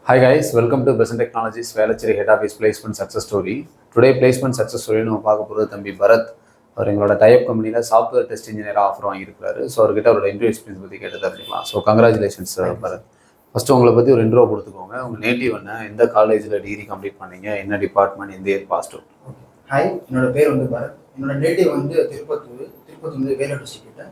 Hi guys, welcome to Besant Technologies Velachery Head Office Placement Success Story. Today placement success story நம்ம பார்க்க போகிறது தம்பி பரத். அவர் எங்களோட type கம்பெனியில் சாஃப்ட்வேர் டெஸ்ட் இன்ஜினியராக ஆஃபர் வாங்கியிருக்காரு. ஸோ அவர்கிட்ட அவரோட இன்டர்வியூ எக்ஸ்பீரியன்ஸ் பற்றி கேட்டு தெரிஞ்சுக்கலாம். So congratulations Bharat. ஃபஸ்ட்டு உங்களை பற்றி ஒரு இன்ட்ரோ கொடுத்துக்கோங்க. உங்கள் நேட்டிவ் என்ன, எந்த காலேஜில் டிகிரி கம்ப்ளீட் பண்ணீங்க, என்ன டிபார்ட்மெண்ட், எந்த இயர் பாஸ்ட் அவுட்? ஹாய், என்னோட பேர் பரத். என்னோட நேட்டிவ் திருப்பத்தூர் வேலூர் டிஸ்ட்ரிக்ட்.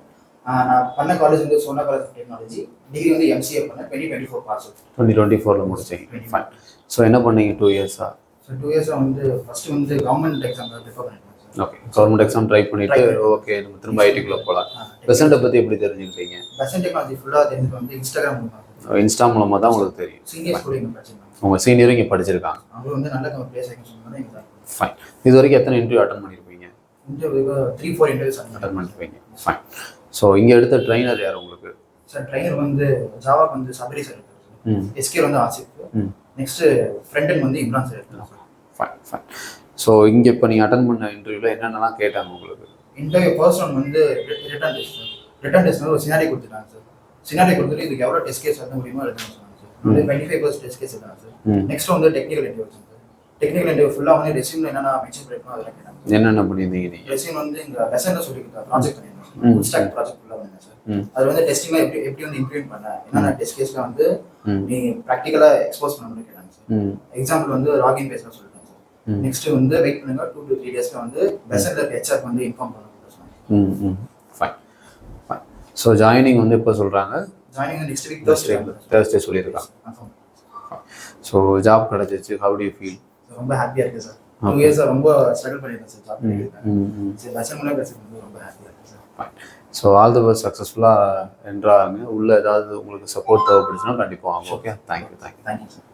நான் பண்ண college Sona College of Technology. Degree MCA பண்ணேன். 2024 பாஸ் அவுட். 2024ல் முடிச்சீங்க. ஃபைன். ஸோ என்ன பண்ணீங்க 2 இயர்ஸா? ஸோ 2 இயர்ஸாக ஃபர்ஸ்ட் கவர்மெண்ட் எக்ஸாம் ப்ரிப்பேர் பண்ணிட்டேன். ஓகே, கவர்மெண்ட் எக்ஸாம் ட்ரை பண்ணிட்டு ஓகே நம்ம திரும்ப ஐடிக்குள்ளே போகலாம். பெசண்ட்டை பற்றி எப்படி தெரிஞ்சுக்கிட்டீங்க? பெசன்ட் டெக்னாலஜி ஃபுல்லாக தெரிஞ்சது இன்ஸ்டாகிராம் மூலமாக. இன்ஸ்டா மூலமாக தான் உங்களுக்கு தெரியும். சீனியர் கூட இங்கே படிச்சிருக்காங்க. உங்கள் சீனியரும் இங்கே படிச்சிருக்காங்க. அவங்க நல்ல பிளேஸ் சொன்னாங்க. ஃபைன். இது வரைக்கும் எத்தனை இன்டர்வியூ அட்டன் பண்ணியிருப்பீங்க? இன்டர்வியூ 3-4 இன்டர்வியூஸ் அட்டன் பண்ணிருப்பீங்க. ஃபைன். ஸோ இங்கே எடுத்த ட்ரைனர் யார் உங்களுக்கு? சார் ட்ரைனர் ஜாவாக்கு சபரி சார் இருக்காரு. SK Asif. Next front end Imran sir இருக்காங்க. Fine fine. ஸோ இங்கே இப்போ நீங்கள் அட்டன் பண்ண இன்டர்வியூவில் என்னென்னலாம் கேட்டாங்க உங்களுக்கு? Interview first one written test. Written test ஒரு சினாரி கொடுத்துட்டாங்க சார். சினாரி கொடுத்துட்டு இதுக்கு எவ்வளோ டெஸ்ட் கேஸ் எழுத முடியுமோ எழுதணும் சொன்னாங்க sir. 25% test case எழுதாங்க sir. Next technical interview sir. Technical interview ஃபுல்லாக ரெஸ்யூமில் என்னென்ன மென்ஷன் பண்ணிருக்கணும் அதெல்லாம் கேட்டாங்க. என்னென்ன பண்ணியிருந்தீங்க நீங்கள்? ரெஸ்யூம் இங்கே பெசன்ட்ல சொல்லி ப்ராஜெக்ட் பண்ணியிருந்தோம். ஸ்டாக் ப்ராஜெக்ட் ஃபுல்லாக பண்ணேன் சார். அது டெஸ்டிங்லாம் எப்படி இம்ப்ளிமெண்ட் பண்ண, என்னென்ன டெஸ்ட் கேஸ்ல நீ ப்ராக்டிக்கலாக எக்ஸ்போஸ் பண்ண முடியும் கேட்டாங்க சார். எக்ஸாம்பிள் ராகின் பேஸ்லாம் சொல்லிட்டாங்க சார். நெக்ஸ்ட் வெயிட் பண்ணுங்க 2 to 3 டேஸ்ல பெசன்ட்ல ஹெச்ஆர் இன்ஃபார்ம் பண்ண சொல்லுவாங்க. Fine fine. ஸோ ஜாயினிங் எப்போ சொல்கிறாங்க? ஜாயினிங் நெக்ஸ்ட் வீக் தேர்ஸ்டே சொல்லியிருக்காங்க. ஸோ ஜாப் கிடச்சிச்சு. How to you feel? ரொம்ப ஹாப்பியாக இருக்குது சார். 2 இயர்ஸ் ரொம்ப ஸ்ட்ரகிள் பண்ணியிருக்கேன் சார். ஜாப் பண்ணியிருக்கேன். சரி பெசன்ட் மூலம் பேசுறது ரொம்ப ஹாப்பியாக இருக்குது sir. So all the best, சக்ஸஸ்ஃபுல்லாக என்ட்ராங்க. உள்ள ஏதாவது உங்களுக்கு சப்போர்ட் தேவைப்படுச்சுன்னா கண்டிப்பாக வாங்க. Okay, thank you sir.